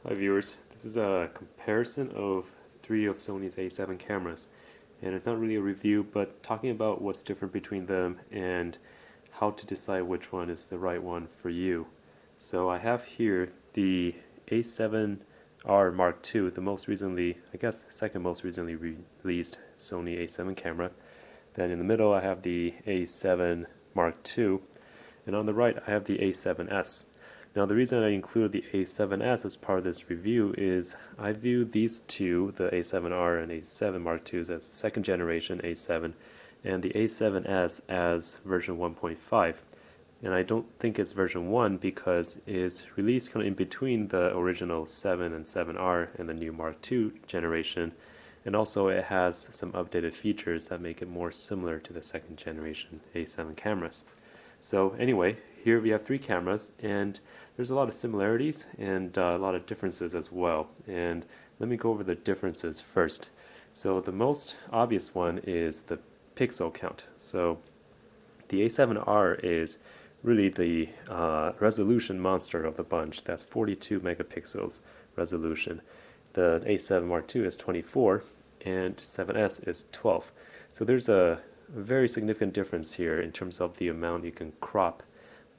Hi viewers, this is a comparison of three of Sony's A7 cameras, and it's not really a review but talking about what's different between them and how to decide which one is the right one for you. So I have here the A7R Mark II, the most recently, I guess second most recently released Sony A7 camera. Then in the middle I have the A7 Mark II, and on the right I have the A7S. Now the reason I include the A7S as part of this review is I view these two, the A7R and A7 Mark IIs, as the second generation A7 and the A7S as version 1.5. And I don't think it's version 1 because it's released kind of in between the original 7 and 7R and the new Mark II generation, and also it has some updated features that make it more similar to the second generation A7 cameras. So anyway, here we have three cameras, and there's a lot of similarities and a lot of differences as well. And let me go over the differences first. So the most obvious one is the pixel count. So the A7R is really the resolution monster of the bunch. That's 42 megapixels resolution. The A7 Mark II is 24 and 7S is 12. So there's a very significant difference here in terms of the amount you can crop.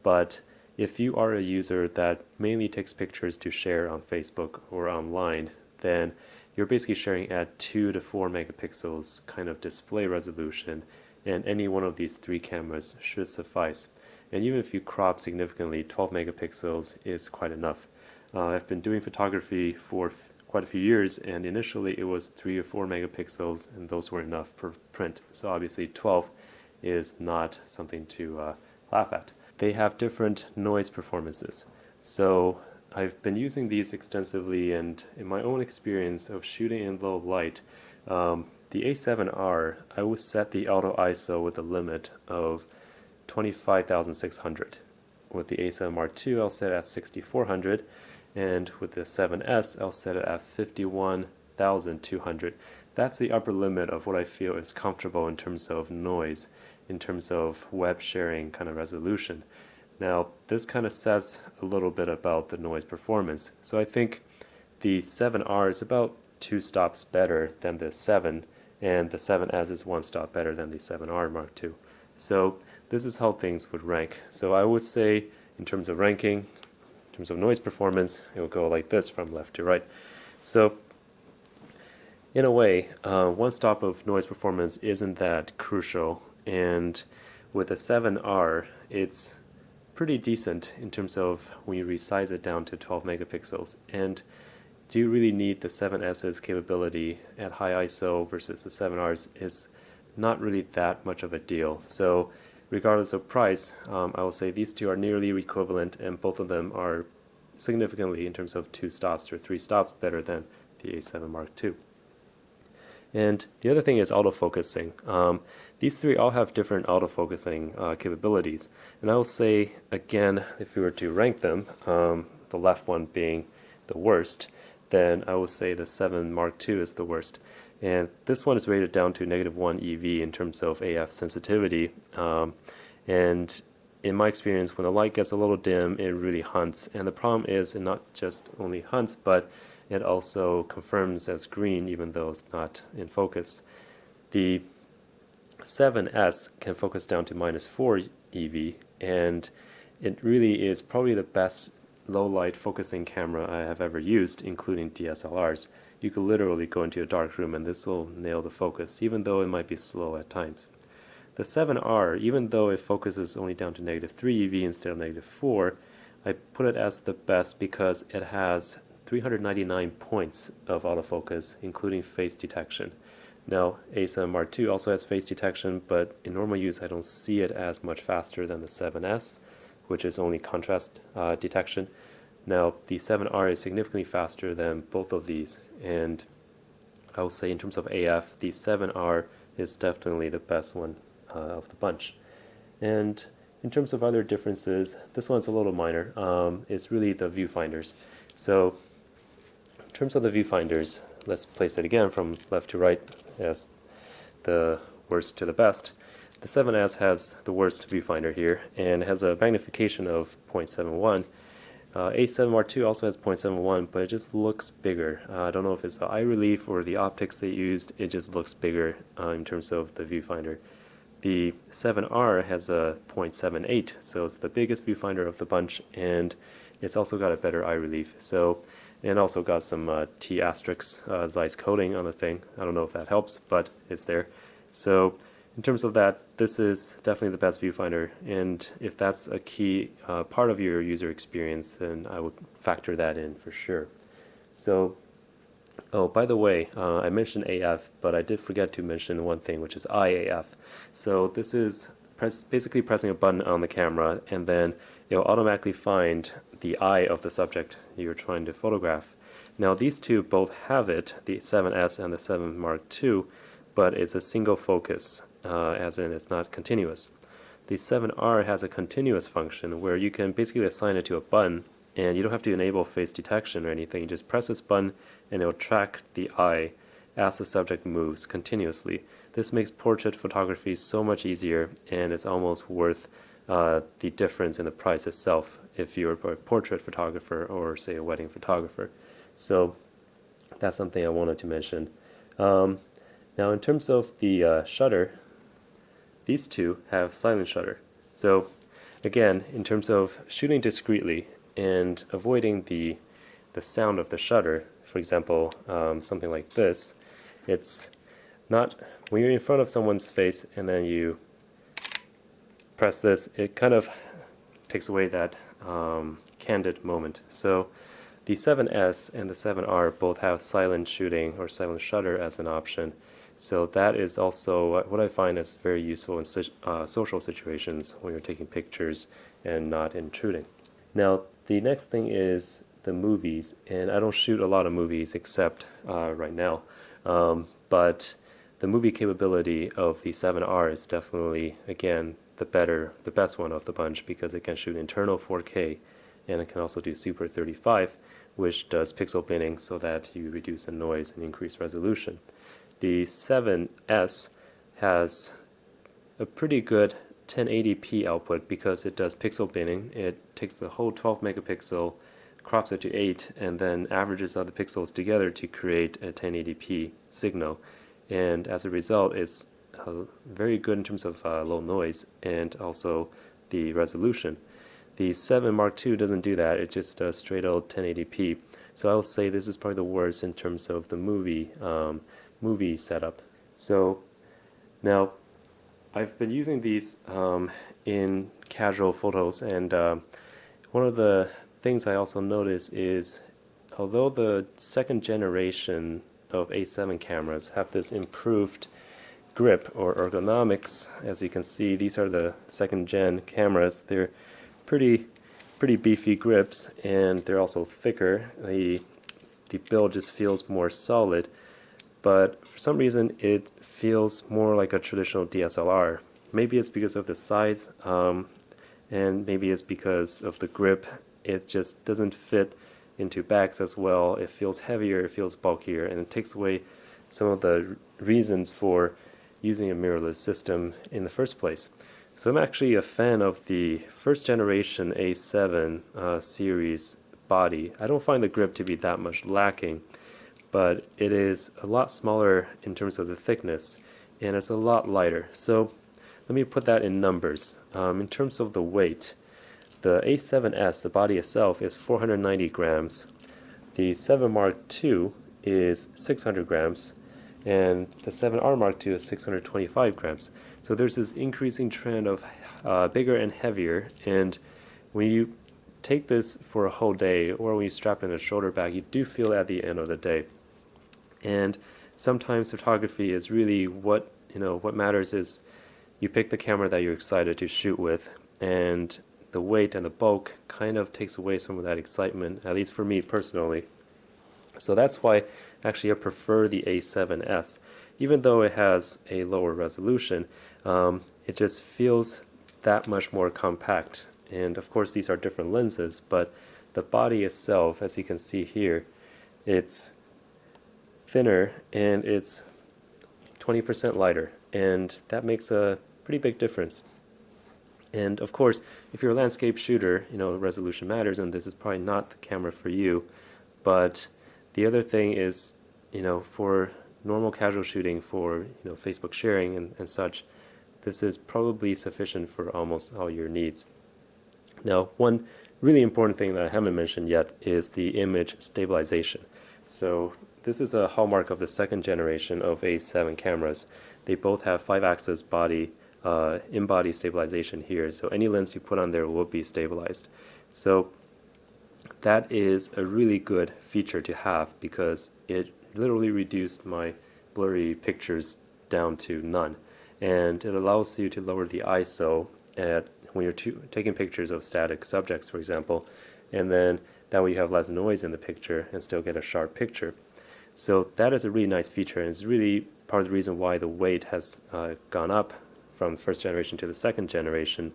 But if you are a user that mainly takes pictures to share on Facebook or online, then you're basically sharing at 2 to 4 megapixels kind of display resolution, and any one of these three cameras should suffice. And even if you crop significantly, 12 megapixels is quite enough. I've been doing photography for quite a few years, and initially it was 3 or 4 megapixels, and those were enough per print. So obviously 12 is not something to laugh at. They have different noise performances. So I've been using these extensively, and in my own experience of shooting in low light, the A7R, I would set the auto ISO with a limit of 25,600. With the A7 Mark II, I'll set it at 6,400, and with the 7S, I'll set it at 51,200. That's the upper limit of what I feel is comfortable in terms of noise, in terms of web sharing kind of resolution. Now, this kind of says a little bit about the noise performance. So I think the 7R is about 2 stops better than the 7, and the 7S is 1 stop better than the 7R Mark II. So this is how things would rank. So I would say in terms of ranking, in terms of noise performance, it will go like this from left to right. So in a way, 1 stop of noise performance isn't that crucial, and with a 7R, it's pretty decent in terms of when you resize it down to 12 megapixels. And do you really need the 7S's capability at high ISO versus the 7R's is not really that much of a deal. So regardless of price, I will say these two are nearly equivalent, and both of them are significantly, in terms of 2 stops or 3 stops, better than the A7 Mark II. And the other thing is autofocusing. These three all have different autofocusing capabilities. And I will say, again, if we were to rank them, the left one being the worst, then I will say the 7 Mark II is the worst. And this one is rated down to -1 EV in terms of AF sensitivity. And in my experience, when the light gets a little dim, it really hunts. And the problem is it not just only hunts, but it also confirms as green even though it's not in focus. The 7S can focus down to -4 EV, and it really is probably the best low light focusing camera I have ever used, including DSLRs. You could literally go into a dark room and this will nail the focus, even though it might be slow at times. The 7R, even though it focuses only down to -3 EV instead of -4, I put it as the best because it has 399 points of autofocus, including face detection. Now, A7 Mark II also has face detection, but in normal use I don't see it as much faster than the 7S, which is only contrast detection. Now, the 7R is significantly faster than both of these, and I will say in terms of AF, the 7R is definitely the best one of the bunch. And in terms of other differences, this one's a little minor. It's really the viewfinders. So in terms of the viewfinders, let's place it again from left to right as the worst to the best. The 7S has the worst viewfinder here and has a magnification of 0.71. A7R II also has 0.71, but it just looks bigger. I don't know if it's the eye relief or the optics they used, it just looks bigger in terms of the viewfinder. The 7R has a 0.78, so it's the biggest viewfinder of the bunch, and it's also got a better eye relief. So, and also got some T asterisk Zeiss coating on the thing. I don't know if that helps, but it's there. So in terms of that, this is definitely the best viewfinder, and if that's a key part of your user experience, then I would factor that in for sure. So, oh, by the way, I mentioned AF, but I did forget to mention one thing, which is IAF. So this is basically pressing a button on the camera, and then it'll automatically find the eye of the subject you're trying to photograph. Now these two both have it, the 7S and the 7 Mark II, but it's a single focus, as in it's not continuous. The 7R has a continuous function where you can basically assign it to a button, and you don't have to enable face detection or anything. You just press this button and it'll track the eye as the subject moves continuously. This makes portrait photography so much easier, and it's almost worth the difference in the price itself if you're a portrait photographer or say a wedding photographer. So that's something I wanted to mention. Now in terms of the shutter, these two have silent shutter. So again, in terms of shooting discreetly and avoiding the sound of the shutter, for example, something like this, it's not, when you're in front of someone's face and then you press this, it kind of takes away that candid moment. So the 7S and the 7R both have silent shooting or silent shutter as an option. So that is also what I find is very useful in social situations when you're taking pictures and not intruding. Now the next thing is the movies, and I don't shoot a lot of movies except right now, but the movie capability of the 7R is definitely, again, the best one of the bunch, because it can shoot internal 4K and it can also do Super 35, which does pixel binning so that you reduce the noise and increase resolution. The 7S has a pretty good 1080p output because it does pixel binning. It takes the whole 12 megapixel, crops it to 8, and then averages all the pixels together to create a 1080p signal. And as a result, it's very good in terms of low noise and also the resolution. The 7 Mark II doesn't do that, it just does straight old 1080p. So I will say this is probably the worst in terms of the movie setup. So now I've been using these in casual photos, and one of the things I also notice is, although the second generation of A7 cameras have this improved grip or ergonomics, as you can see, these are the second gen cameras. They're pretty beefy grips, and they're also thicker. The build just feels more solid, but for some reason it feels more like a traditional DSLR. Maybe it's because of the size, and maybe it's because of the grip. It just doesn't fit into bags as well. It feels heavier, it feels bulkier, and it takes away some of the reasons for using a mirrorless system in the first place. So I'm actually a fan of the first generation A7 series body. I don't find the grip to be that much lacking, but it is a lot smaller in terms of the thickness, and it's a lot lighter. So let me put that in numbers. In terms of the weight, the A7S, the body itself, is 490 grams. The 7 Mark II is 600 grams, and the 7R Mark II is 625 grams. So there's this increasing trend of bigger and heavier, and when you take this for a whole day, or when you strap it in a shoulder bag, you do feel it at the end of the day. And sometimes photography is really what matters is you pick the camera that you're excited to shoot with, and the weight and the bulk kind of takes away some of that excitement, at least for me personally. So that's why actually I prefer the A7S. Even though it has a lower resolution, it just feels that much more compact. And of course these are different lenses, but the body itself, as you can see here, it's thinner and it's 20% lighter, and that makes a pretty big difference. And of course, if you're a landscape shooter, resolution matters, and this is probably not the camera for you. But the other thing is, for normal casual shooting, for Facebook sharing and such, this is probably sufficient for almost all your needs. Now, one really important thing that I haven't mentioned yet is the image stabilization. So this is a hallmark of the second generation of A7 cameras. They both have 5-axis body in-body stabilization here, so any lens you put on there will be stabilized. So that is a really good feature to have because it literally reduced my blurry pictures down to none, and it allows you to lower the ISO when you're taking pictures of static subjects, for example, and then that way you have less noise in the picture and still get a sharp picture. So that is a really nice feature, and it's really part of the reason why the weight has gone up from first generation to the second generation.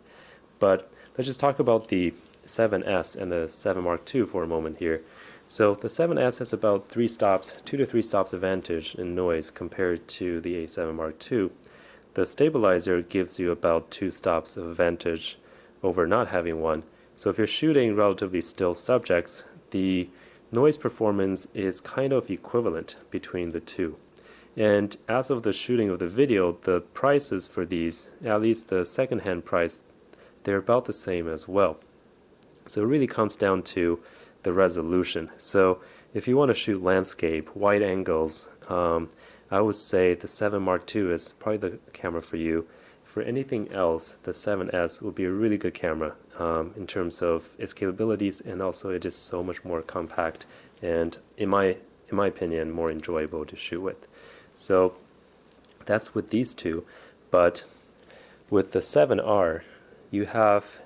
But let's just talk about the A7S and the A7 Mark II for a moment here. So the A7S has about 2 to 3 stops advantage in noise compared to the A7 Mark II. The stabilizer gives you about 2 stops of advantage over not having one. So if you're shooting relatively still subjects, the noise performance is kind of equivalent between the two. And as of the shooting of the video, the prices for these, at least the second-hand price, they're about the same as well. So it really comes down to the resolution. So if you want to shoot landscape, wide angles, I would say the A7 Mark II is probably the camera for you. For anything else, the A7S will be a really good camera in terms of its capabilities, and also it is so much more compact and, in my opinion, more enjoyable to shoot with. So that's with these two, but with the A7R, you have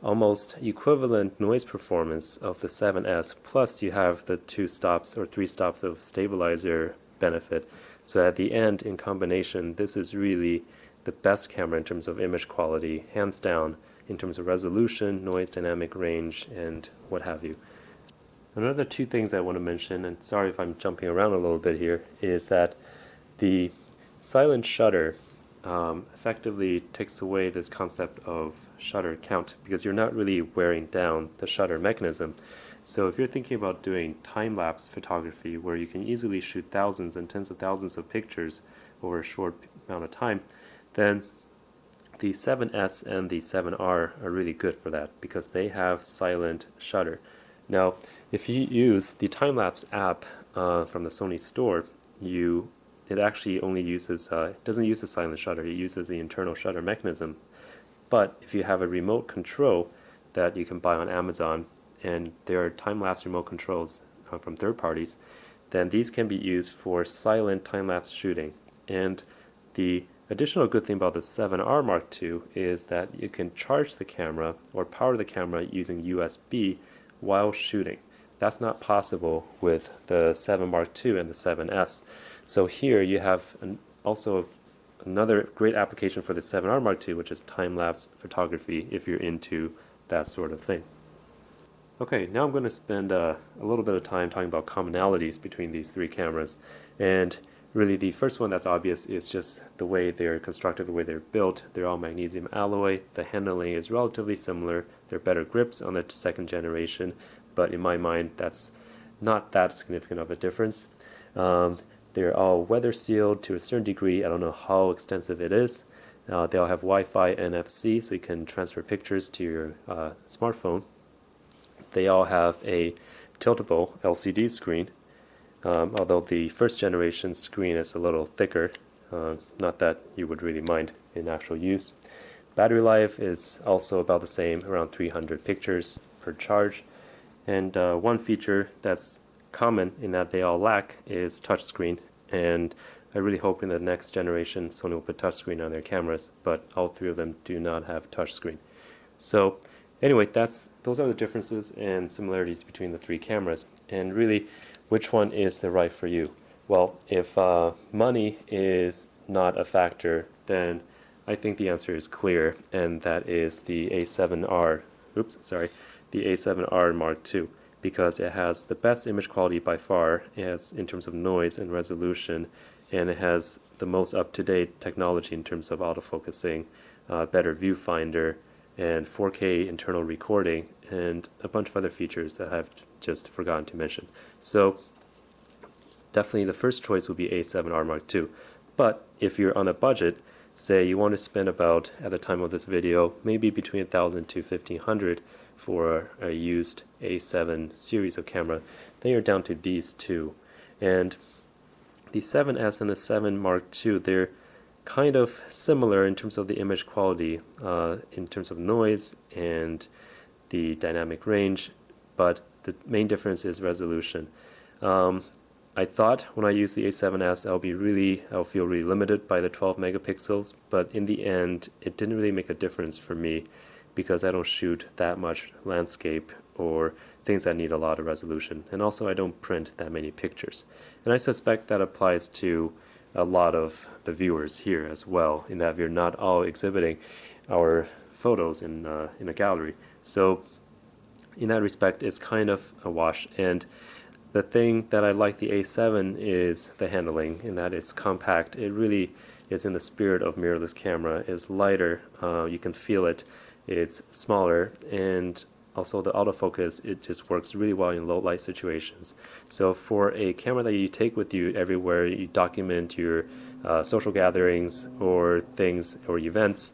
almost equivalent noise performance of the A7S, plus you have the 2 stops or 3 stops of stabilizer benefit. So at the end, in combination, this is really the best camera in terms of image quality, hands down, in terms of resolution, noise dynamic range, and what have you. Another 2 things I want to mention, and sorry if I'm jumping around a little bit here, is that the silent shutter effectively takes away this concept of shutter count because you're not really wearing down the shutter mechanism. So if you're thinking about doing time-lapse photography where you can easily shoot thousands and tens of thousands of pictures over a short amount of time, then the A7S and the A7R are really good for that because they have silent shutter. Now, if you use the time-lapse app from the Sony store, it actually only uses, it doesn't use the silent shutter, it uses the internal shutter mechanism. But if you have a remote control that you can buy on Amazon, and there are time-lapse remote controls from third parties, then these can be used for silent time-lapse shooting. And the additional good thing about the A7R Mark II is that you can charge the camera or power the camera using USB while shooting. That's not possible with the A7 Mark II and the A7S. So here you have also another great application for the A7R Mark II, which is time-lapse photography if you're into that sort of thing. Okay, now I'm going to spend a little bit of time talking about commonalities between these 3 cameras. And really the first one that's obvious is just the way they're constructed, the way they're built. They're all magnesium alloy. The handling is relatively similar. They're better grips on the second generation, but in my mind that's not that significant of a difference. They're all weather sealed to a certain degree. I don't know how extensive it is. They all have Wi-Fi NFC, so you can transfer pictures to your smartphone. They all have a tiltable LCD screen, although the first generation screen is a little thicker, not that you would really mind in actual use. Battery life is also about the same, around 300 pictures per charge. And one feature that's common in that they all lack is touchscreen, and I really hope in the next generation Sony will put touchscreen on their cameras, but all 3 of them do not have touchscreen. So anyway, those are the differences and similarities between the 3 cameras. And really, which one is the right for you? Well, if money is not a factor, then I think the answer is clear, and that is the A7R, the A7R Mark II, because it has the best image quality by far in terms of noise and resolution, and it has the most up-to-date technology in terms of autofocusing, better viewfinder, and 4K internal recording, and a bunch of other features that I've just forgotten to mention. So definitely the first choice would be A7R II. But if you're on a budget, say you want to spend about, at the time of this video, maybe between 1,000 to 1,500 for a used A7 series of camera, then you're down to these two. And the 7S and the 7 Mark II, they're kind of similar in terms of the image quality, in terms of noise and the dynamic range, but the main difference is resolution. I thought when I use the A7S I'll feel really limited by the 12 megapixels, but in the end it didn't really make a difference for me because I don't shoot that much landscape or things that need a lot of resolution, and also I don't print that many pictures. And I suspect that applies to a lot of the viewers here as well, in that we're not all exhibiting our photos in a gallery. So in that respect, it's kind of a wash. And the thing that I like the A7 is the handling, in that it's compact. It really is in the spirit of mirrorless camera. It's lighter, you can feel it. It's smaller, and also the autofocus, it just works really well in low light situations. So for a camera that you take with you everywhere, you document your social gatherings or things or events,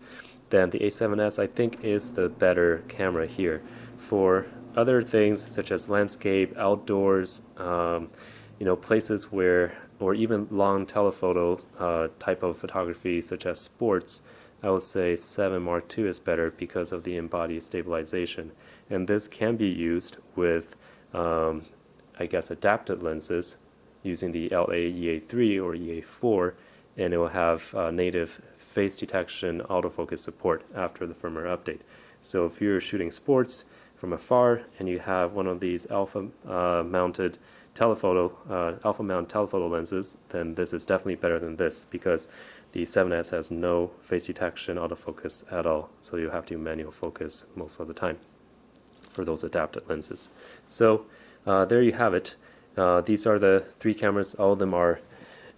then the A7S I think is the better camera here. For other things such as landscape, outdoors, places where, or even long telephoto type of photography such as sports, I would say 7 Mark II is better because of the in-body stabilization. And this can be used with, I guess, adapted lenses using the LA-EA3 or EA4, and it will have native face detection autofocus support after the firmware update. So if you're shooting sports from afar and you have one of these alpha-mounted telephoto lenses, then this is definitely better than this, because the 7S has no face detection autofocus at all, so you have to manual focus most of the time for those adapted lenses. So there you have it. These are the three cameras. All of them are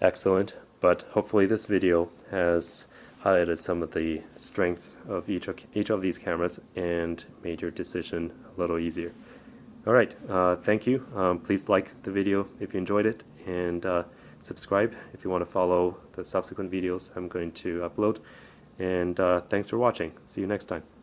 excellent, but hopefully this video has highlighted some of the strengths of each of these cameras and made your decision a little easier. Alright, thank you. Please like the video if you enjoyed it, and subscribe if you want to follow the subsequent videos I'm going to upload. And thanks for watching. See you next time.